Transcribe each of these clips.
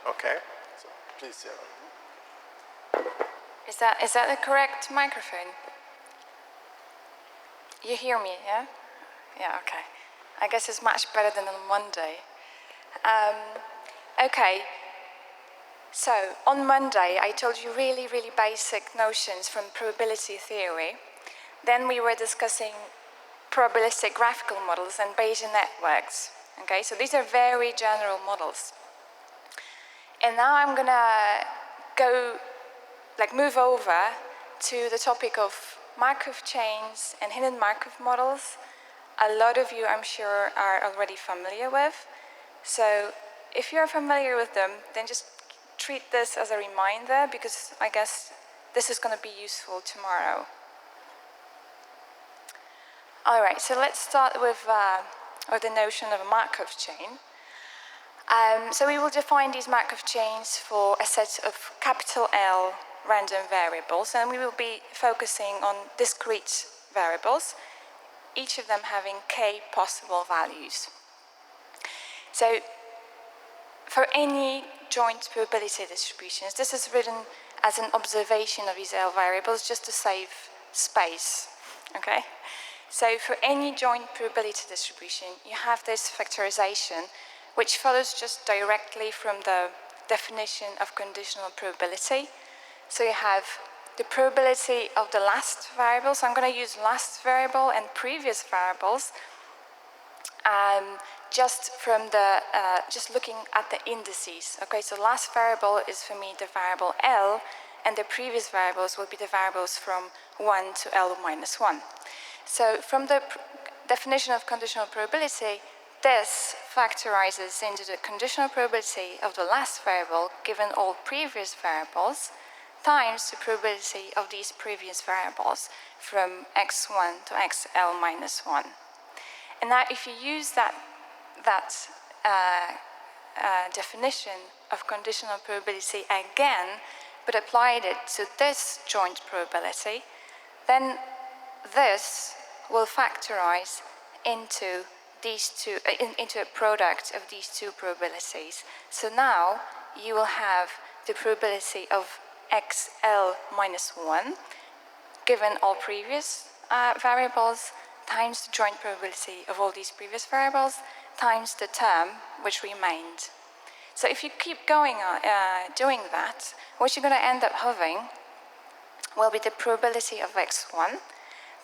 Okay, so please. Is that the correct microphone? You hear me, yeah? Yeah, okay. I guess it's much better than on Monday. Okay, so on Monday I told you really, really basic notions from probability theory. Then we were discussing probabilistic graphical models and Bayesian networks. Okay, so these are very general models. And now I'm gonna move over to the topic of Markov chains and hidden Markov models. A lot of you, I'm sure, are already familiar with. So if you're familiar with them, then just treat this as a reminder, because I guess this is going to be useful tomorrow. All right, so let's start with the notion of a Markov chain. So we will define these Markov chains for a set of capital L random variables, and we will be focusing on discrete variables, each of them having k possible values. So for any joint probability distributions, this is written as an observation of these L variables just to save space, okay? So for any joint probability distribution, you have this factorization which follows just directly from the definition of conditional probability. So you have the probability of the last variable. So I'm going to use last variable and previous variables just from the just looking at the indices. Okay, so last variable is for me the variable L, and the previous variables will be the variables from 1 to L minus 1. So from the definition of conditional probability, this factorizes into the conditional probability of the last variable given all previous variables times the probability of these previous variables from x1 to xl minus 1. And now if you use that definition of conditional probability again, but applied it to this joint probability, then this will factorize into these two, into a product of these two probabilities. So now you will have the probability of xl minus 1 given all previous variables times the joint probability of all these previous variables times the term which remained. So if you keep going doing that, what you're going to end up having will be the probability of x1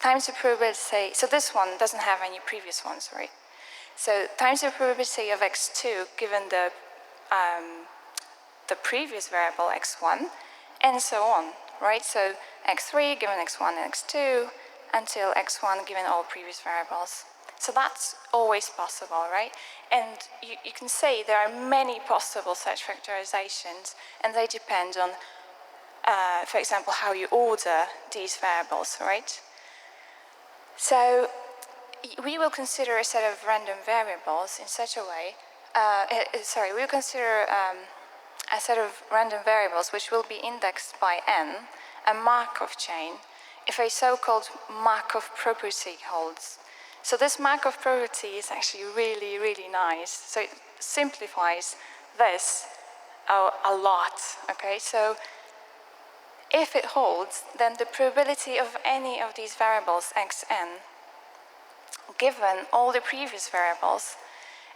times the probability, so this one doesn't have any previous ones, right? So times the probability of x2 given the previous variable x1, and so on, right? So x3 given x1 and x2 until x1 given all previous variables. So that's always possible, right? And you can say there are many possible such factorizations, and they depend on, for example, how you order these variables, right? So we will consider a set of random variables in such a way, we'll consider a set of random variables which will be indexed by n, a Markov chain, if a so-called Markov property holds. So this Markov property is actually really, really nice. So it simplifies this a lot, okay? So if it holds, then the probability of any of these variables xn, given all the previous variables,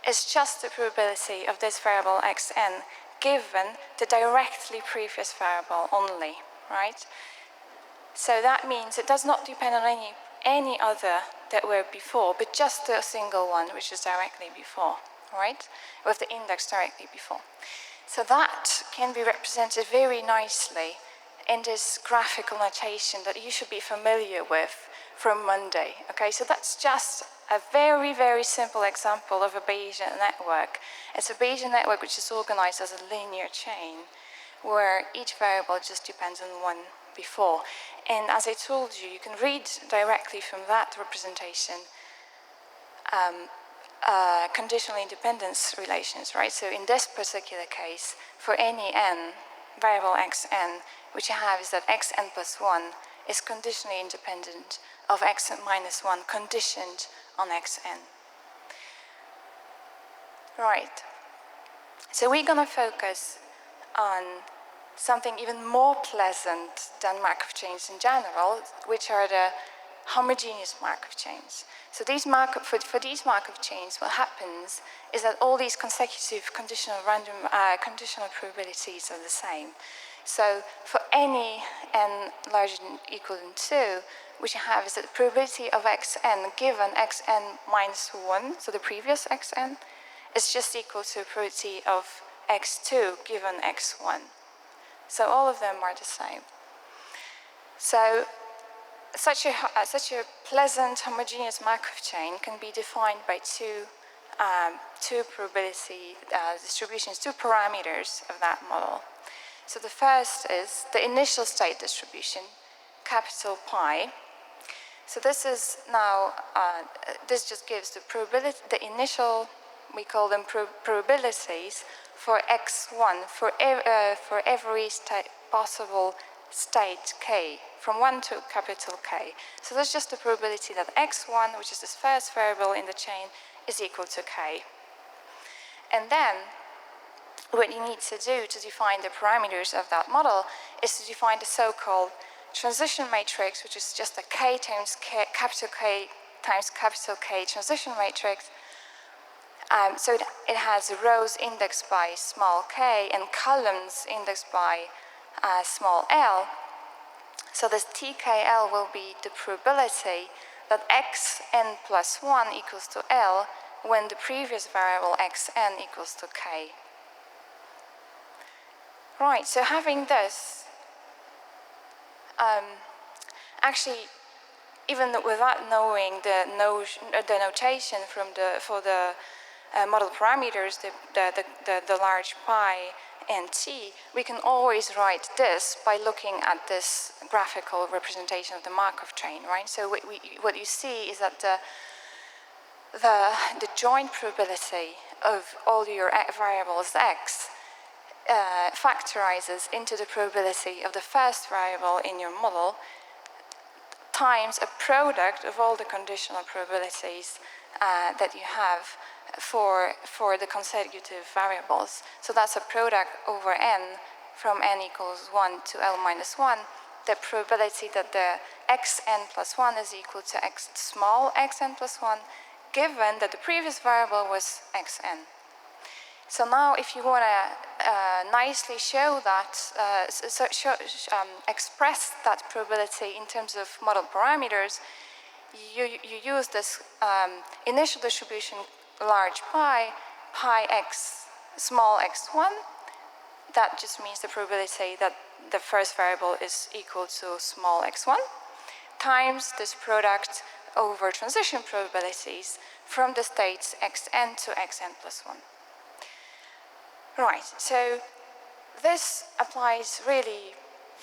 is just the probability of this variable xn given the directly previous variable only, right? So that means it does not depend on any other that were before, but just a single one which is directly before, right? With the index directly before. So that can be represented very nicely in this graphical notation that you should be familiar with from Monday. Okay, so that's just a very, very simple example of a Bayesian network. It's a Bayesian network which is organized as a linear chain where each variable just depends on one before. And as I told you, you can read directly from that representation conditional independence relations, right? So in this particular case, for any n, variable xn, which you have is that xn plus 1 is conditionally independent of xn minus 1 conditioned on xn. Right. So we're going to focus on something even more pleasant than Markov chains in general, which are the homogeneous Markov chains. So these for these Markov chains, what happens is that all these consecutive conditional probabilities are the same. So for any n larger than or equal than 2, what you have is that the probability of xn given xn minus 1, so the previous xn, is just equal to the probability of x2 given x1. So all of them are the same. So such a pleasant homogeneous Markov chain can be defined by two probability distributions, two parameters of that model. So the first is the initial state distribution, capital pi. So this is now, this just gives the probability, the initial, we call them probabilities for x1, for every possible state k, from 1 to capital K. So that's just the probability that x1, which is this first variable in the chain, is equal to k. And then, what you need to do to define the parameters of that model is to define the so-called transition matrix, which is just a K times capital K times capital K transition matrix. So it has rows indexed by small k and columns indexed by small l. So this TKL will be the probability that xn plus 1 equals to L when the previous variable xn equals to k. Right, so having this, actually, even without knowing the notation for the model parameters, the large pi and t, we can always write this by looking at this graphical representation of the Markov chain, right? So what you see is that the joint probability of all your variables x factorizes into the probability of the first variable in your model times a product of all the conditional probabilities that you have for the consecutive variables. So that's a product over n from n equals 1 to L minus 1, the probability that the xn plus 1 is equal to small xn plus 1, given that the previous variable was xn. So now if you want to nicely show that, express that probability in terms of model parameters, you use this initial distribution large pi x, small x1. That just means the probability that the first variable is equal to small x1 times this product over transition probabilities from the states xn to xn plus 1. Right, so this applies really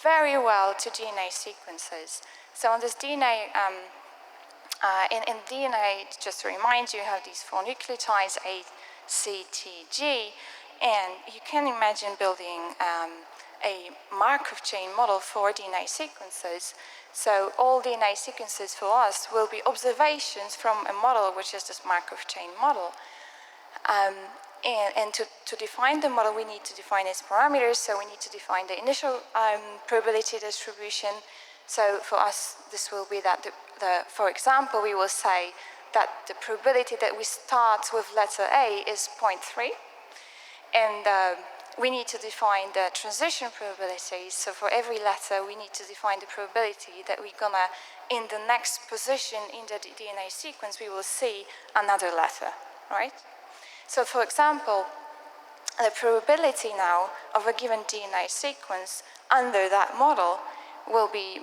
very well to DNA sequences. So on this DNA, in DNA, just to remind you, you have these 4 nucleotides, A, C, T, G, and you can imagine building a Markov chain model for DNA sequences. So all DNA sequences for us will be observations from a model which is this Markov chain model. And to define the model, we need to define its parameters. So we need to define the initial probability distribution. So for us, this will be that, for example, we will say that the probability that we start with letter A is 0.3. And we need to define the transition probabilities. So for every letter, we need to define the probability that we're gonna, in the next position in the DNA sequence, we will see another letter, right? So for example, the probability now of a given DNA sequence under that model will be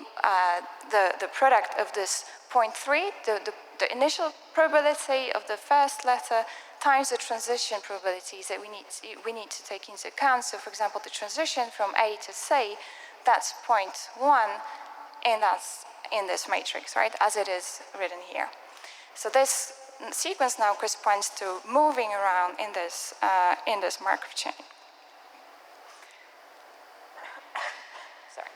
the product of this 0.3, the initial probability of the first letter times the transition probabilities that we need to take into account. So for example, the transition from A to C, that's 0.1, and that's in this matrix, right, as it is written here. So this sequence now corresponds to moving around in this Markov chain. Sorry.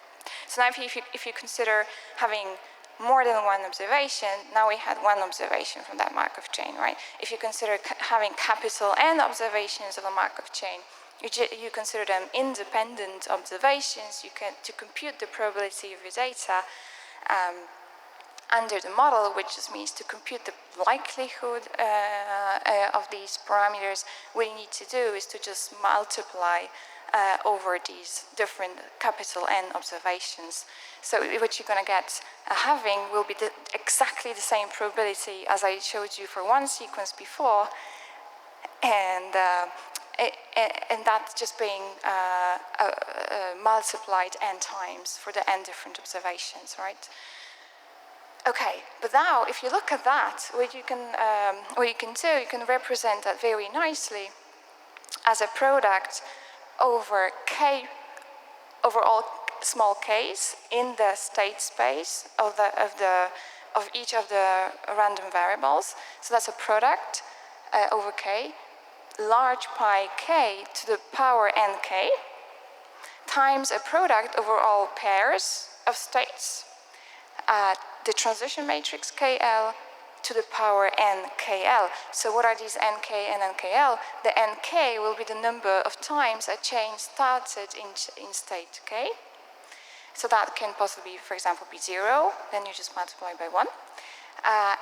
So now if you consider having more than one observation, now we had one observation from that Markov chain, right? If you consider having capital N observations of a Markov chain, you consider them independent observations. To compute the probability of your data under the model, which just means to compute the likelihood of these parameters, what you need to do is to just multiply over these different capital N observations. So what you're going to get having will be exactly the same probability as I showed you for one sequence before, and that's just being multiplied n times for the n different observations, right? Okay, but now if you look at that, what you can do, you can represent that very nicely as a product over k, over all small k's in the state space of each of the random variables. So that's a product over k, large pi k to the power nk, times a product over all pairs of states, the transition matrix KL to the power nkl. So what are these nk and nkl? The nk will be the number of times a chain started in state k. So that can possibly, for example, be 0, then you just multiply by 1.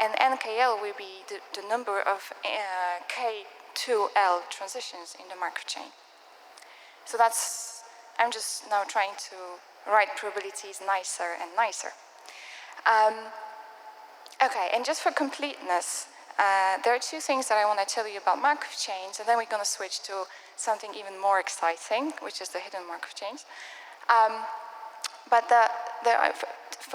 And nkl will be the number of k to L transitions in the Markov chain. So that's, I'm just now trying to write probabilities nicer and nicer. Okay, and just for completeness, there are two things that I want to tell you about Markov chains, and then we're going to switch to something even more exciting, which is the hidden Markov chains.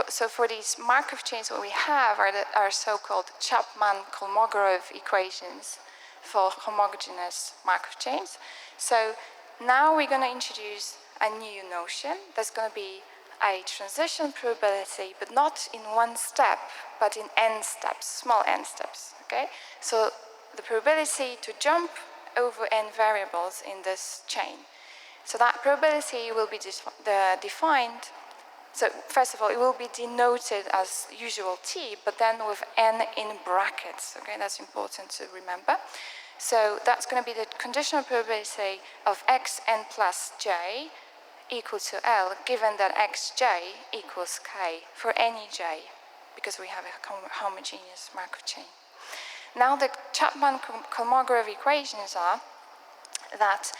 So for these Markov chains, what we have are so-called Chapman Kolmogorov equations for homogeneous Markov chains. So now we're going to introduce a new notion that's going to be a transition probability, but not in one step, but in n steps, small n steps, okay? So the probability to jump over n variables in this chain. So that probability will be defined. So first of all, it will be denoted as usual t, but then with n in brackets, okay? That's important to remember. So that's going to be the conditional probability of xn plus j equal to L, given that xj equals k for any j, because we have a homogeneous Markov chain. Now the Chapman Kolmogorov equations are that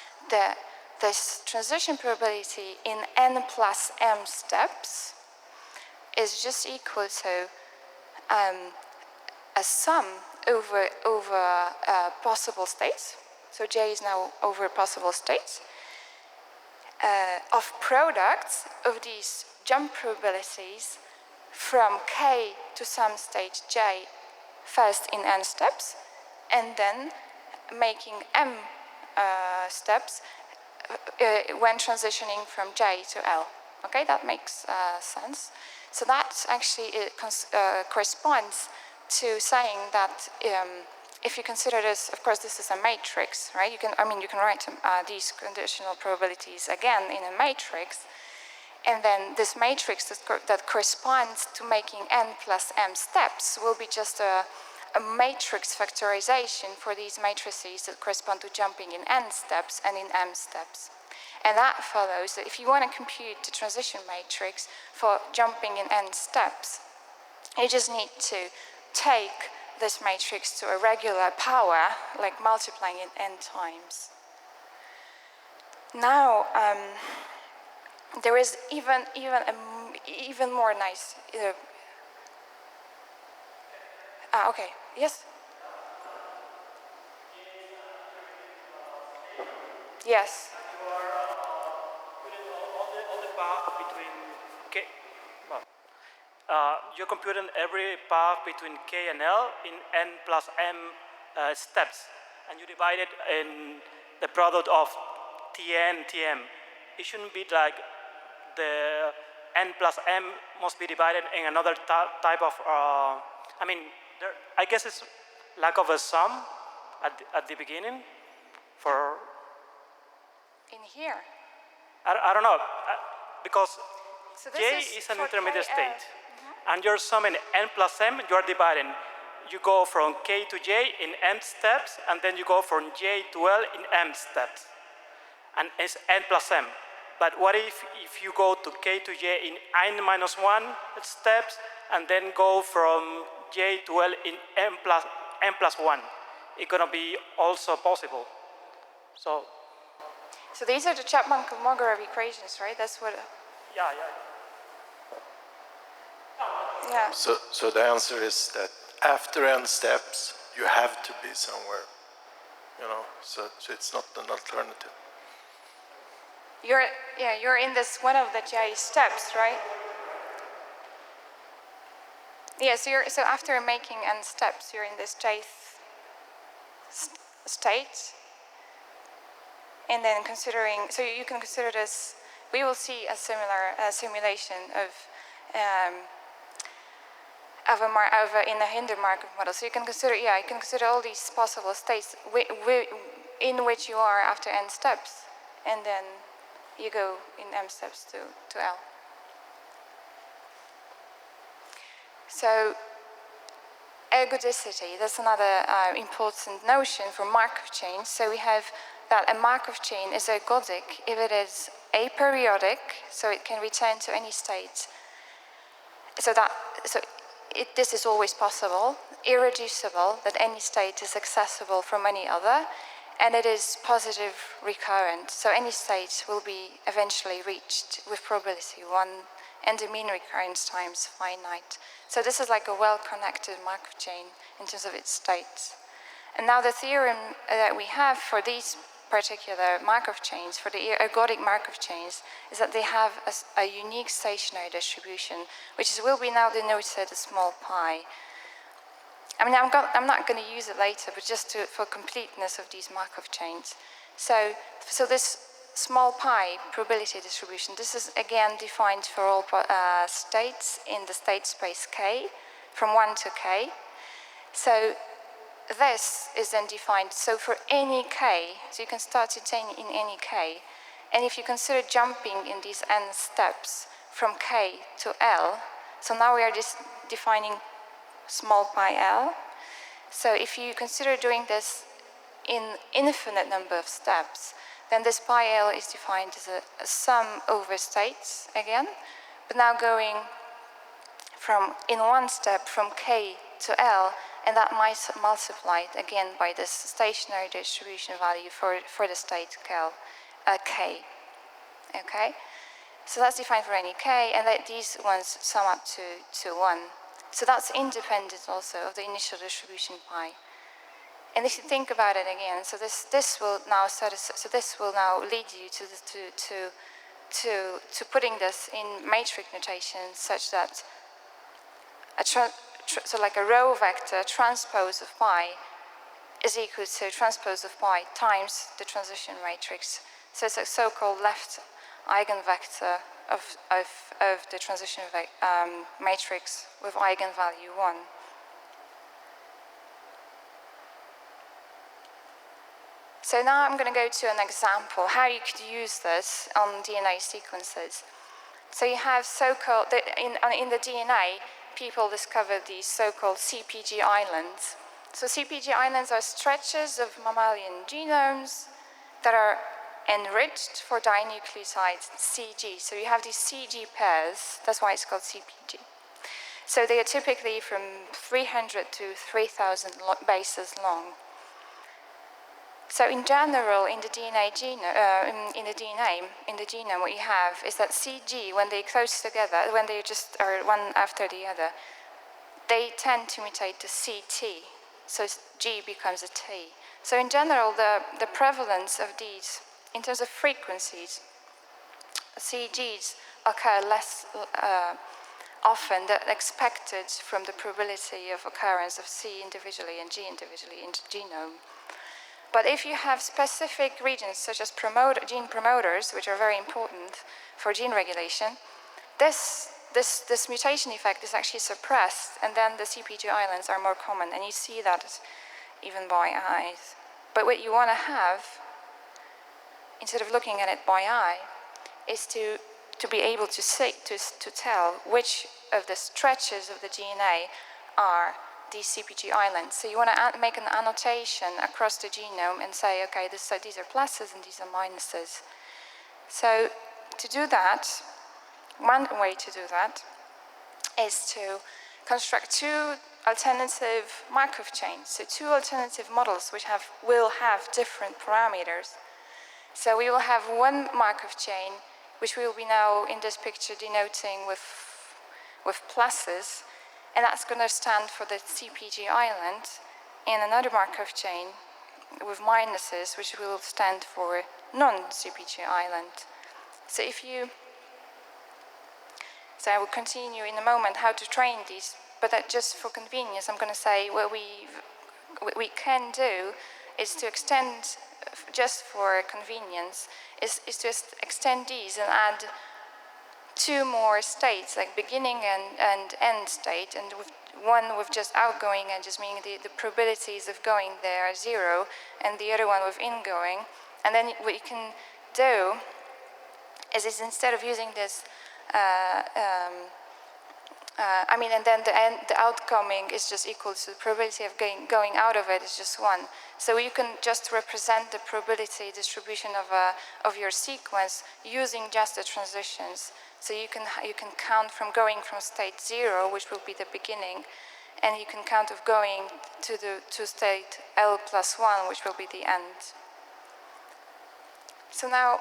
this transition probability in n plus m steps is just equal to a sum over possible states. So j is now over possible states of products of these jump probabilities from k to some state j first in n steps, and then making m steps when transitioning from j to L. Okay, that makes sense. So that actually corresponds to saying that if you consider this, of course, this is a matrix, right? You can write these conditional probabilities again in a matrix, and then this matrix that corresponds to making n plus m steps will be just a matrix factorization for these matrices that correspond to jumping in n steps and in m steps. And that follows that if you want to compute the transition matrix for jumping in n steps, you just need to take this matrix to a regular power, like multiplying it n times. Now, there is even more nice. Okay. Yes. Yes. You are putting all the path between k. You're computing every path between k and L in n plus m steps, and you divide it in the product of Tn, Tm. It shouldn't be like the n plus m must be divided in another type of, I guess it's lack of a sum at the beginning for... In here? I don't know, because so J is an intermediate state. and you're summing n plus m, you're dividing. You go from k to j in m steps, and then you go from j to l in m steps. And it's n plus m. But what if you go to k to j in n minus 1 steps, and then go from j to l in m plus 1? It's going to be also possible. So these are the Chapman Kolmogorov equations, right? That's what. yeah. Yeah. So the answer is that after n steps, you have to be somewhere, you know, so it's not an alternative. You're in this one of the j steps, right? Yeah, so after making n steps, you're in this jth state. And then considering, so you can consider this, we will see a similar simulation of in the Hinder Markov model. So you can consider, you can consider all these possible states in which you are after n steps, and then you go in m steps to L. So ergodicity, that's another important notion for Markov chains. So we have that a Markov chain is ergodic if it is aperiodic, so it can return to any state. This is always possible, irreducible, that any state is accessible from any other, and it is positive recurrent, so any state will be eventually reached with probability 1, and the mean recurrence times finite. So this is like a well-connected Markov chain in terms of its states. And now the theorem that we have for these particular Markov chains, for the ergodic Markov chains, is that they have a unique stationary distribution, which will be now denoted as small pi. I mean, I'm not going to use it later, but just for completeness of these Markov chains. So this small pi probability distribution, this is again defined for all states in the state space K, from 1 to K. So this is then defined, so for any K, so you can start obtaining in any K, and if you consider jumping in these n steps from K to L, so now we are just defining small pi L. So if you consider doing this in infinite number of steps, then this pi L is defined as a sum over states again, but now going from in one step from K to L, and that might multiplied again by this stationary distribution value for the state K. Okay? So that's defined for any K, and these ones sum up to 1. So that's independent also of the initial distribution pi. And if you think about it again, so this will now lead you to putting this in matrix notation such that so like a row vector transpose of pi is equal to transpose of pi times the transition matrix. So it's a so-called left eigenvector of the transition matrix with eigenvalue 1. So now I'm going to go to an example how you could use this on DNA sequences. So you have so-called, in the DNA, people discovered these so-called CPG islands. So CPG islands are stretches of mammalian genomes that are enriched for dinucleotides, CG. So you have these CG pairs, that's why it's called CPG. So they are typically from 300 to 3,000 bases long. So in general, in the genome, what you have is that CG, when they close together, when they just are one after the other, they tend to mutate to CT. So G becomes a T. So in general, the prevalence of these, in terms of frequencies, CGs occur less often than expected from the probability of occurrence of C individually and G individually in the genome. But if you have specific regions such as gene promoters, which are very important for gene regulation, this mutation effect is actually suppressed, and then the CPG islands are more common, and you see that even by eyes. But what you want to have, instead of looking at it by eye, is to be able to tell which of the stretches of the DNA are these CpG islands. So you want to make an annotation across the genome and say, okay, these are pluses and these are minuses. So to do that, one way to do that is to construct two alternative Markov chains, so two alternative models which will have different parameters. So we will have one Markov chain, which we will be now in this picture denoting with pluses, and that's going to stand for the CpG island, and another Markov chain with minuses, which will stand for non-CpG island. So I will continue in a moment how to train these, but just for convenience, I'm going to say what we can do is to extend, just for convenience, is to extend these and add two more states, like beginning and end state, and one with just outgoing and just meaning the probabilities of going there are 0, and the other one with ingoing. And then what you can do is instead of using this, and then the outcoming is just equal to the probability of going out of it is just 1. So you can just represent the probability distribution of your sequence using just the transitions. So you can count from going from state 0, which will be the beginning, and you can count of going to state L plus 1, which will be the end. So now,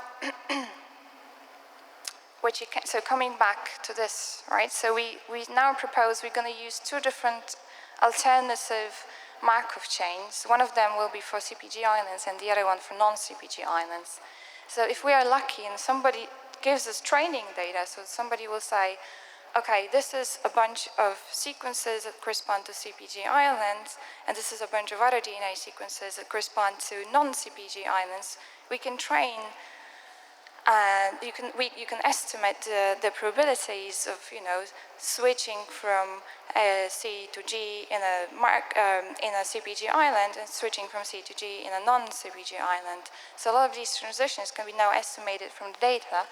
so coming back to this, right? So we now propose we're going to use two different alternative Markov chains. One of them will be for CpG islands and the other one for non-CpG islands. So if we are lucky and somebody gives us training data, so somebody will say, okay, this is a bunch of sequences that correspond to CpG islands, and this is a bunch of other DNA sequences that correspond to non-CpG islands, we can train, you can estimate the probabilities of switching from C to G in a CpG island and switching from C to G in a non-CpG island. So a lot of these transitions can be now estimated from the data,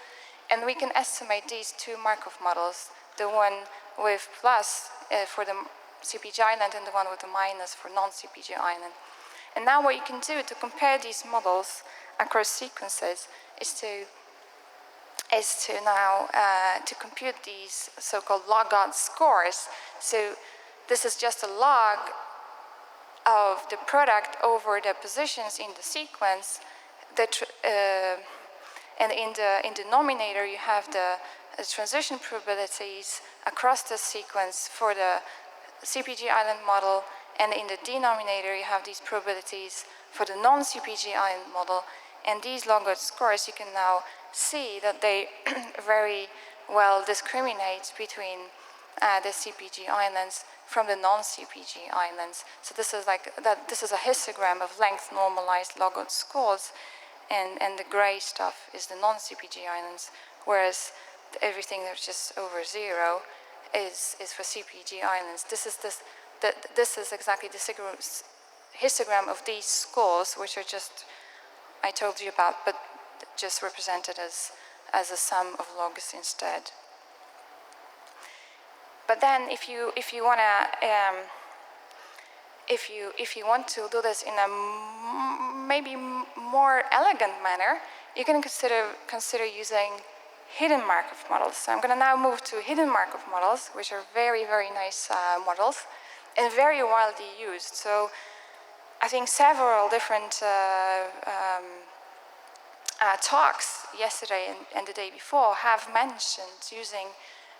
and we can estimate these two Markov models, the one with plus for the CpG island and the one with the minus for non-CpG island. And now what you can do to compare these models across sequences is to now to compute these so-called log odds scores. So this is just a log of the product over the positions in the sequence. And in the denominator, you have the transition probabilities across the sequence for the CpG island model, and in the denominator, you have these probabilities for the non-CpG island model. And these log odds scores, you can now see that they very well discriminate between the CpG islands from the non-CpG islands. So this is this is a histogram of length normalized log odds scores. And the gray stuff is the non-CpG islands, whereas everything that's just over 0 is for CpG islands. This is exactly the histogram of these scores, which are just, I told you about, but just represented as a sum of logs instead. But then if you want to do this in a maybe more elegant manner, you can consider using hidden Markov models. So I'm going to now move to hidden Markov models, which are very, very nice models and very widely used. So I think several different talks yesterday and the day before have mentioned using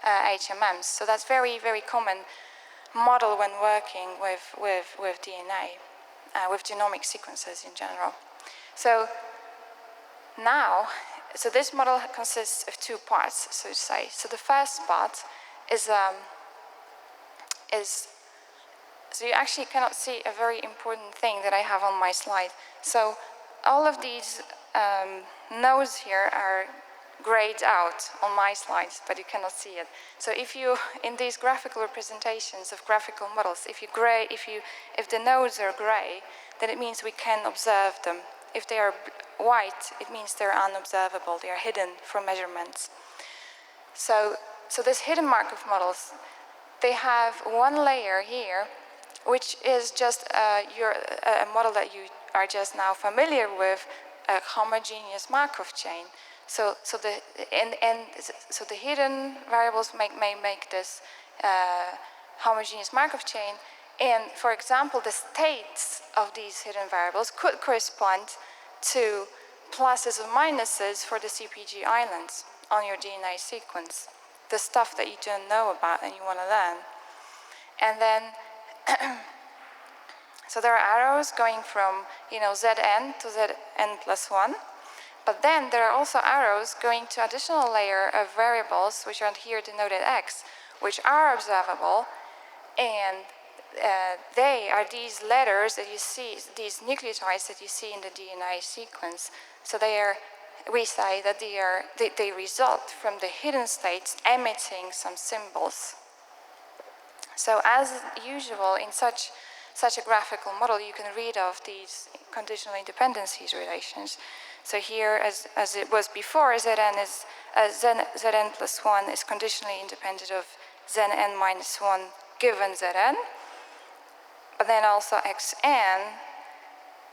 HMMs. So that's very, very common model when working with DNA, with genomic sequences in general. So now, so this model consists of two parts, so to say. So the first part is so you actually cannot see a very important thing that I have on my slide. So all of these nodes here are grayed out on my slides, but you cannot see it. So if you, in these graphical representations of graphical models, if the nodes are gray, then it means we can observe them. If they are white, it means they're unobservable, they are hidden from measurements. So this hidden Markov models they have one layer here, which is just a model that you are just now familiar with, a homogeneous Markov chain. So the hidden variables may make this homogeneous Markov chain. And for example, the states of these hidden variables could correspond to pluses or minuses for the CPG islands on your DNA sequence, the stuff that you don't know about and you want to learn. And then, so there are arrows going from, Zn to Zn plus 1. But then there are also arrows going to additional layer of variables, which are here denoted X, which are observable, and they are these letters that you see, these nucleotides that you see in the DNA sequence. So we say that they result from the hidden states emitting some symbols. So as usual, in such a graphical model, you can read of these conditional independencies relations. So here, as it was before, Zn plus 1 is conditionally independent of Zn minus 1 given Zn. But then also Xn,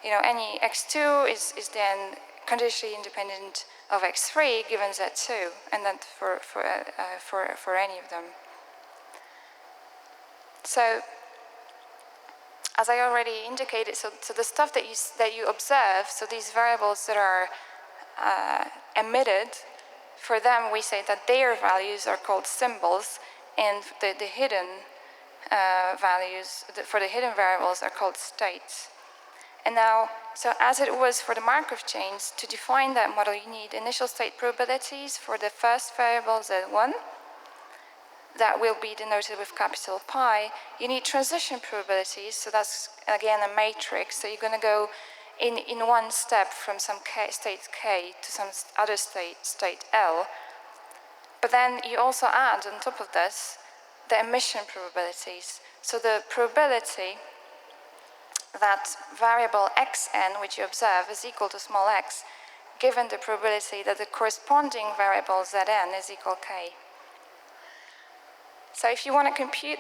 any X2 is then conditionally independent of X3 given Z2, and then for any of them. So, as I already indicated, so the stuff that you observe, so these variables that are emitted, for them we say that their values are called symbols, and the hidden values for the hidden variables are called states. And now, so as it was for the Markov chains, to define that model, you need initial state probabilities for the first variable Z1. That will be denoted with capital Pi. You need transition probabilities, so that's again a matrix. So you're going to go in one step from some state K to some other state L. But then you also add on top of this the emission probabilities. So the probability that variable xn, which you observe, is equal to small x, given the probability that the corresponding variable zn is equal k. So if you want to compute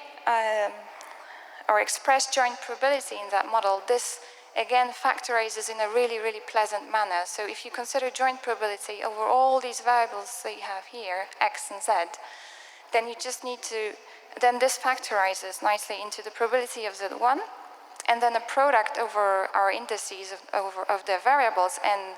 or express joint probability in that model, this again factorizes in a really, really pleasant manner. So if you consider joint probability over all these variables that you have here, x and z, then you just need to, then this factorizes nicely into the probability of z1, and then a product over our indices of the variables n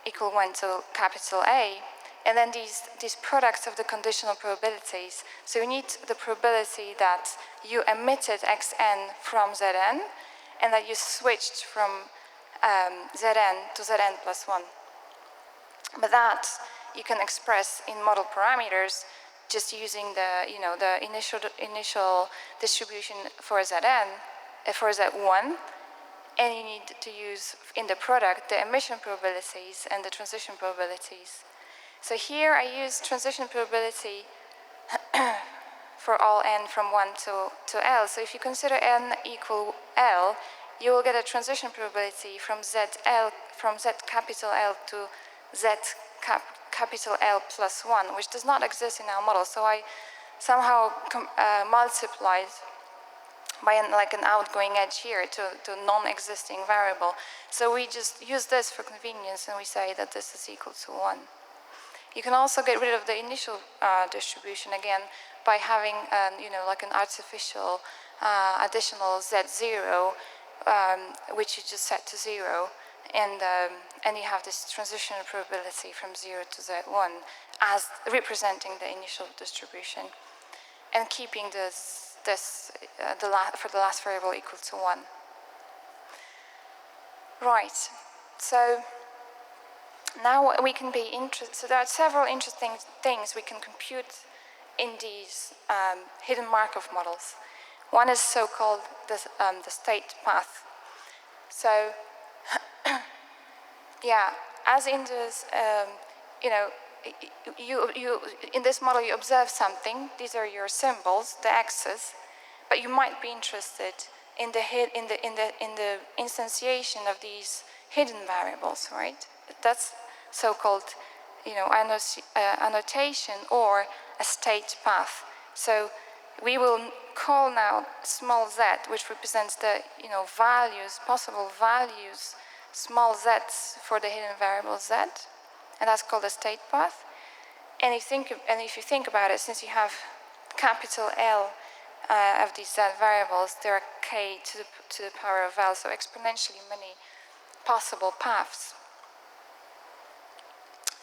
equal 1 to capital A, and then these products of the conditional probabilities. So you need the probability that you emitted xn from zn, and that you switched from zn to zn plus 1. But that you can express in model parameters just using the initial distribution for zn, for z1, and you need to use in the product the emission probabilities and the transition probabilities. So here I use transition probability for all n from 1 to L. So if you consider n equal L, you will get a transition probability from Z capital L to Z capital L plus 1, which does not exist in our model. So I somehow multiplied by an outgoing edge here to a non-existing variable. So we just use this for convenience, and we say that this is equal to 1. You can also get rid of the initial distribution again by having like an artificial additional Z0, which you just set to 0, and you have this transition probability from 0 to Z1 as representing the initial distribution, and keeping for the last variable equal to 1. Right. So now we can be interested. So there are several interesting things we can compute in these hidden Markov models. One is so-called the state path. So, yeah, as in this, you in this model you observe something. These are your symbols, the x's, but you might be interested in the instantiation of these hidden variables, right? That's so-called, annotation or a state path. So we will call now small z, which represents the values, possible values, small z's for the hidden variable z, and that's called the state path. And if you think about it, since you have capital L of these z variables, there are k to the power of L, so exponentially many possible paths.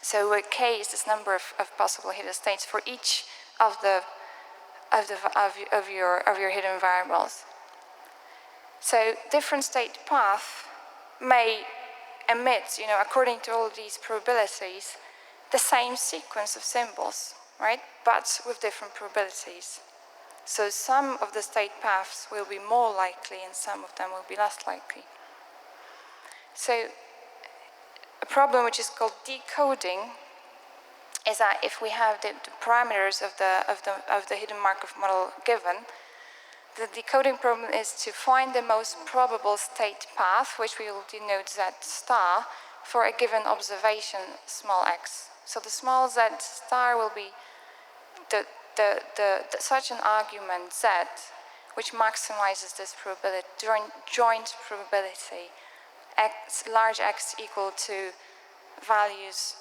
So where k is this number of possible hidden states for each of your hidden variables. So different state path may emit, according to all these probabilities, the same sequence of symbols, right? But with different probabilities. So some of the state paths will be more likely and some of them will be less likely. So a problem which is called decoding is that if we have the parameters of the hidden Markov model given, the decoding problem is to find the most probable state path, which we will denote z star, for a given observation small x. So the small z star will be such an argument z, which maximizes this probability, joint probability, large X equal to values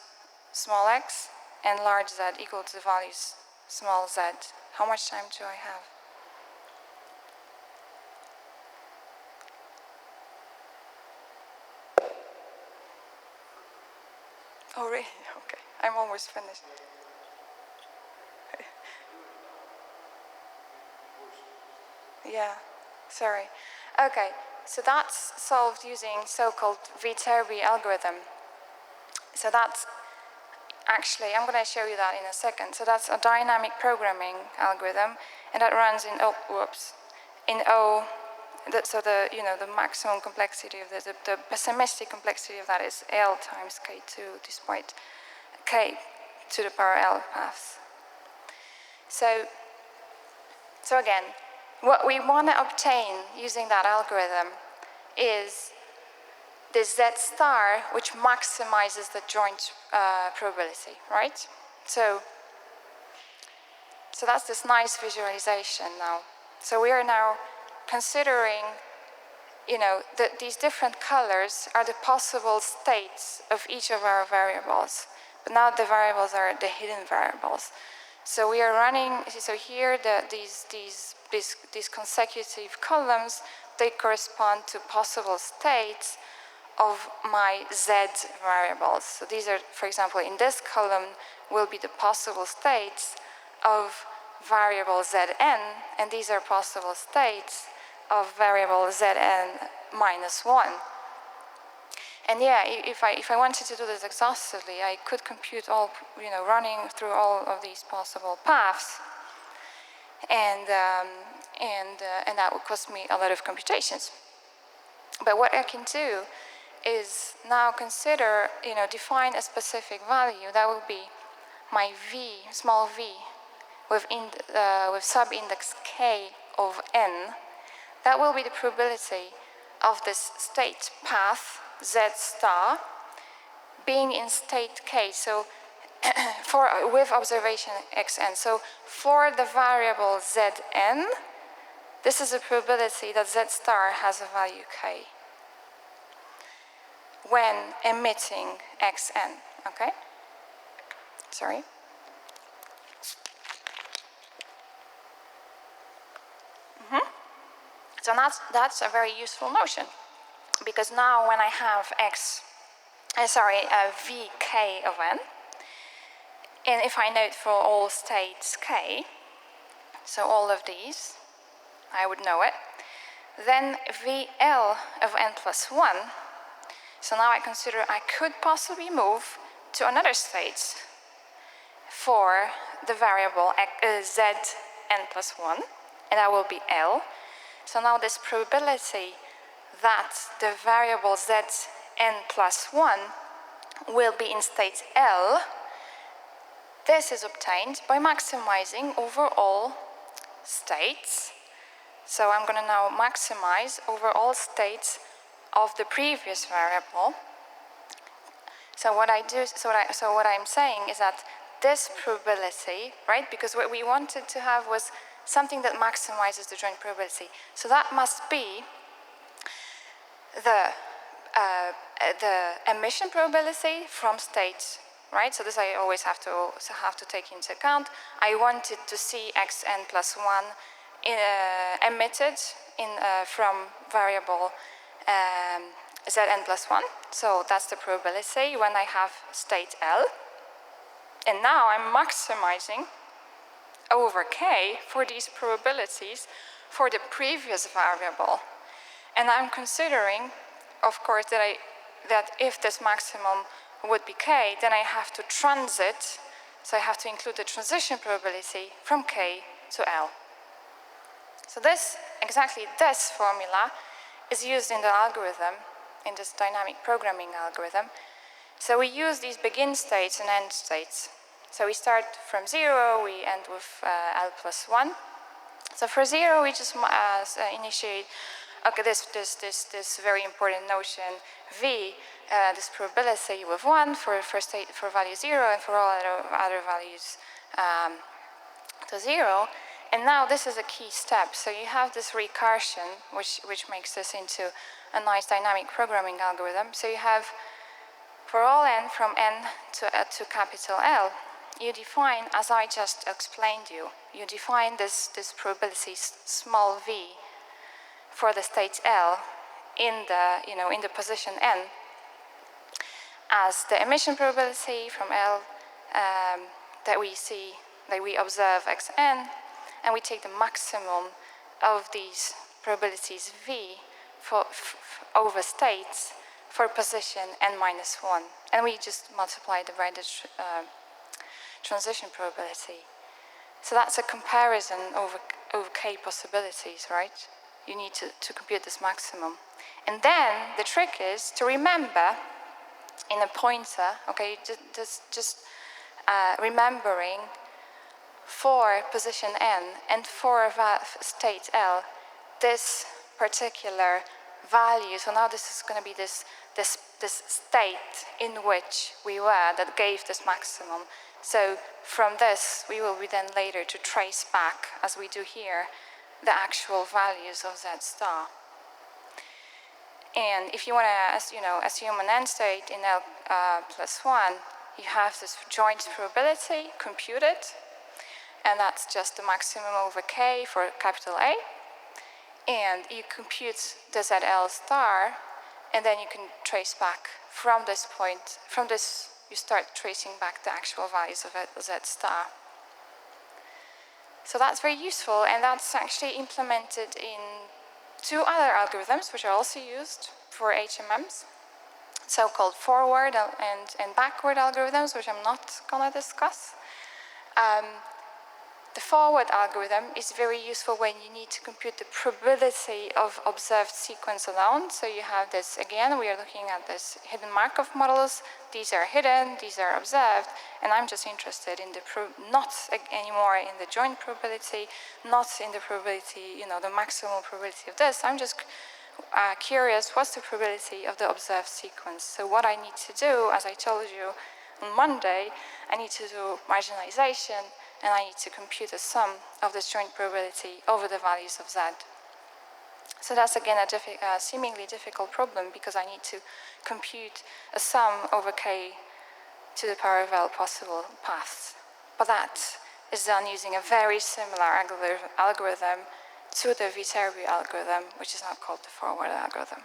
small x, and large Z equal to the values small z. How much time do I have? Oh, really? Okay, I'm almost finished. Yeah, sorry. Okay, so that's solved using so-called Viterbi algorithm. So that's actually, I'm going to show you that in a second. So that's a dynamic programming algorithm, and that runs in O. So the maximum complexity of the pessimistic complexity of that is L times K2, despite K to the power L paths. So again, what we want to obtain using that algorithm is the Z star, which maximizes the joint probability, right? So that's this nice visualization now. So we are now considering, that these different colors are the possible states of each of our variables. But now the variables are the hidden variables. So we are running, so here these consecutive columns, they correspond to possible states of my Z variables. So these are, for example, in this column will be the possible states of variable Zn, and these are possible states of variable Zn minus 1. And yeah, if I wanted to do this exhaustively, I could compute all, running through all of these possible paths, and that would cost me a lot of computations. But what I can do is now consider, define a specific value. That will be my v, small v, with subindex k of n. That will be the probability of this state path Z star being in state k. So with observation xn. So for the variable Zn, this is a probability that Z star has a value k when emitting xn, okay? Sorry. So that's a very useful notion, because now when I have vk of n, and if I note for all states k, so all of these, I would know it, then vl of n plus 1, so now I consider I could possibly move to another state for the variable zn plus 1, and that will be L. So now this probability that the variable zn plus 1 will be in state L, this is obtained by maximizing over all states. So I'm going to now maximize over all states of the previous variable. So what I'm saying is that this probability, right, because what we wanted to have was something that maximizes the joint probability. So that must be the emission probability from state, right? So this I always have to take into account. I wanted to see xn plus 1 emitted from variable zn plus 1. So that's the probability when I have state L. And now I'm maximizing over k for these probabilities for the previous variable. And I'm considering, of course, that if this maximum would be k, then I have to transit, so I have to include the transition probability from k to L. So exactly this formula is used in the algorithm, in this dynamic programming algorithm. So we use these begin states and end states. So we start from 0, we end with L plus 1. So for 0, we just initiate, okay, this very important notion, V, this probability with 1 for value 0 and for all other values to 0. And now this is a key step. So you have this recursion, which makes this into a nice dynamic programming algorithm. So you have, for all n from n to capital L, you define, as I just explained you define this probability small v for the state L in the position n as the emission probability from L that we observe xn, and we take the maximum of these probabilities v over states for position n minus 1, and we just multiply the transition probability. So that's a comparison over k possibilities, right? You need to compute this maximum. And then the trick is to remember in a pointer, okay, just remembering for position n and for state L, this particular value. So now this is going to be this state in which we were that gave this maximum. So from this, we will be then later to trace back, as we do here, the actual values of Z star. And if you want to, assume an end state in L plus 1, you have this joint probability computed, and that's just the maximum over k for capital A. And you compute the ZL star, and then you can trace back from this point, you start tracing back the actual values of Z star. So that's very useful, and that's actually implemented in 2 other algorithms which are also used for HMMs, so-called forward and backward algorithms, which I'm not going to discuss. The forward algorithm is very useful when you need to compute the probability of observed sequence alone. So you have this, again, we are looking at this hidden Markov models. These are hidden, these are observed, and I'm just interested in not anymore in the joint probability, not in the probability, the maximum probability of this. I'm just curious, what's the probability of the observed sequence? So what I need to do, as I told you on Monday, I need to do marginalization, and I need to compute a sum of this joint probability over the values of Z. So that's again a seemingly difficult problem, because I need to compute a sum over k to the power of L possible paths. But that is done using a very similar algorithm to the Viterbi algorithm, which is now called the forward algorithm.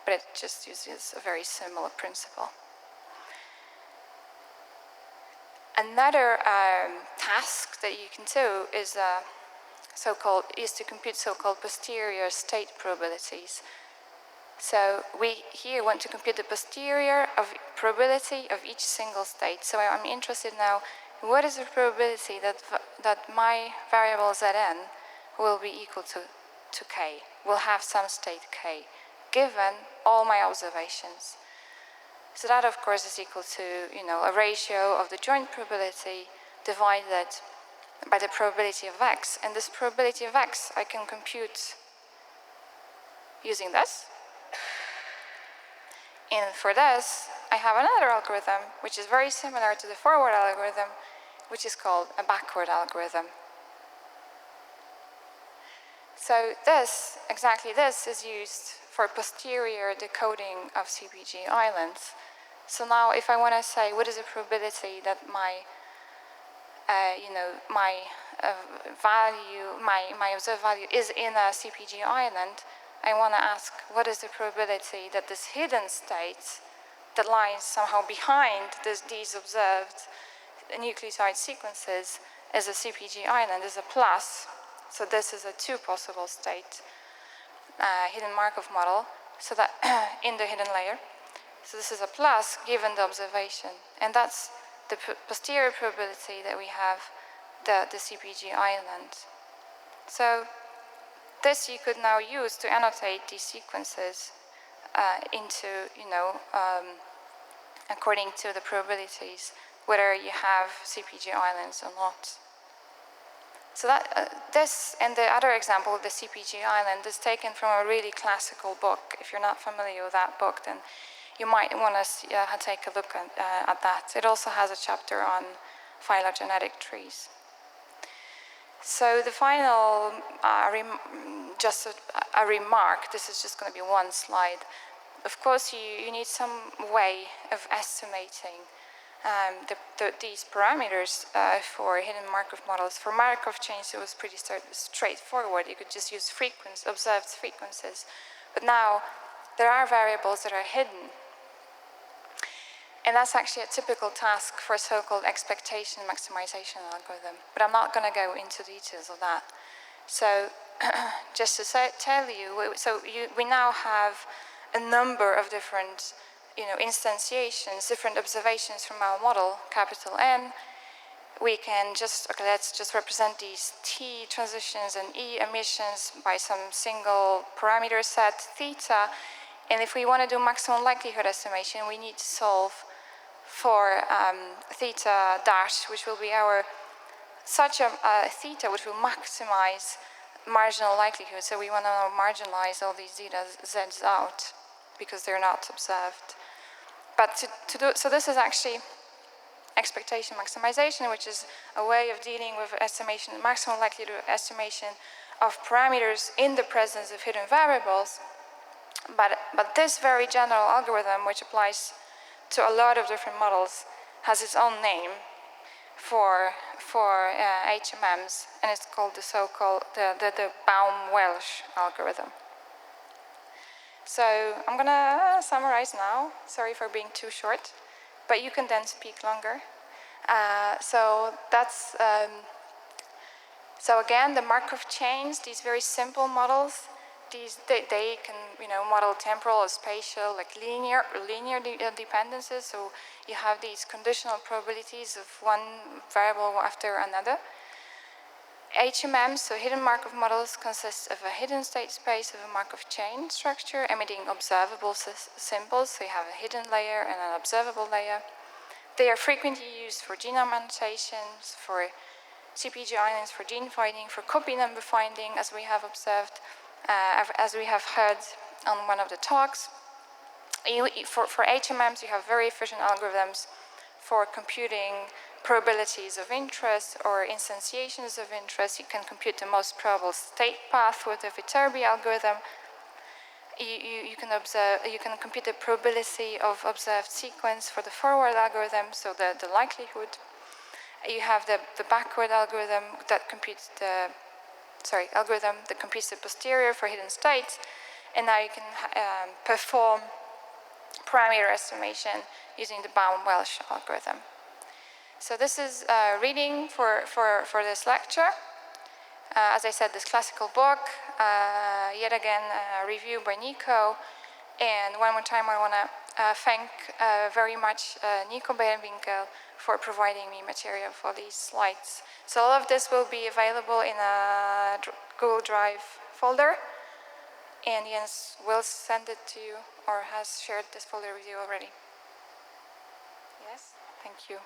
But it just uses a very similar principle. Another task that you can do is to compute so-called posterior state probabilities. So we here want to compute the posterior probability of each single state. So I'm interested now, what is the probability that my variable Zn will be equal to k, will have some state k, given all my observations. So that, of course, is equal to, a ratio of the joint probability divided by the probability of x. And this probability of x I can compute using this. And for this, I have another algorithm, which is very similar to the forward algorithm, which is called a backward algorithm. So this, exactly this, is used for posterior decoding of CPG islands. So now if I want to say what is the probability that my my observed value is in a CPG island, I want to ask what is the probability that this hidden state that lies somehow behind these observed nucleotide sequences is a CPG island, is a plus. So this is a two possible state hidden Markov model, so that in the hidden layer. So this is a plus given the observation, and that's the posterior probability that we have the CPG island. So this you could now use to annotate these sequences into, according to the probabilities, whether you have CPG islands or not. So that this and the other example, the CPG island, is taken from a really classical book. If you're not familiar with that book, then you might want to take a look at that. It also has a chapter on phylogenetic trees. So the final, just a remark, this is just going to be one slide. Of course, you need some way of estimating these parameters for hidden Markov models. For Markov chains, it was pretty straightforward. You could just use observed frequencies. But now, there are variables that are hidden. And that's actually a typical task for a so-called expectation maximization algorithm. But I'm not going to go into details of that. So just to tell you, we now have a number of different instantiations, different observations from our model, capital N. We can let's just represent these T transitions and E emissions by some single parameter set, theta. And if we want to do maximum likelihood estimation, we need to solve for theta dash, which will be such a theta which will maximize marginal likelihood. So we want to marginalize all these z's out because they're not observed. But so this is actually expectation maximization, which is a way of dealing with estimation, maximum likelihood estimation of parameters in the presence of hidden variables. But this very general algorithm, which applies to a lot of different models, has its own name for HMMs, and it's called the so-called the Baum-Welsh algorithm. So I'm going to summarize now. Sorry for being too short, but you can then speak longer. So that's so again, the Markov chains, these very simple models, they can model temporal or spatial, like linear dependencies. So you have these conditional probabilities of one variable after another. HMMs, so hidden Markov models, consist of a hidden state space of a Markov chain structure emitting observable symbols. So you have a hidden layer and an observable layer. They are frequently used for genome annotations, for CPG islands, for gene finding, for copy number finding, as we have observed, as we have heard on one of the talks. For HMMs, you have very efficient algorithms for computing probabilities of interest or instantiations of interest. You can compute the most probable state path with the Viterbi algorithm. You can compute the probability of observed sequence for the forward algorithm, so the likelihood. You have the backward algorithm that computes the posterior for hidden states, and now you can perform parameter estimation using the Baum-Welsh algorithm. So this is reading for this lecture. As I said, this classical book, yet again, reviewed by Nico. And one more time, I want to thank very much Nico Berenwinkel for providing me material for these slides. So all of this will be available in a Google Drive folder. And Jens will send it to you, or has shared this folder with you already. Yes? Thank you.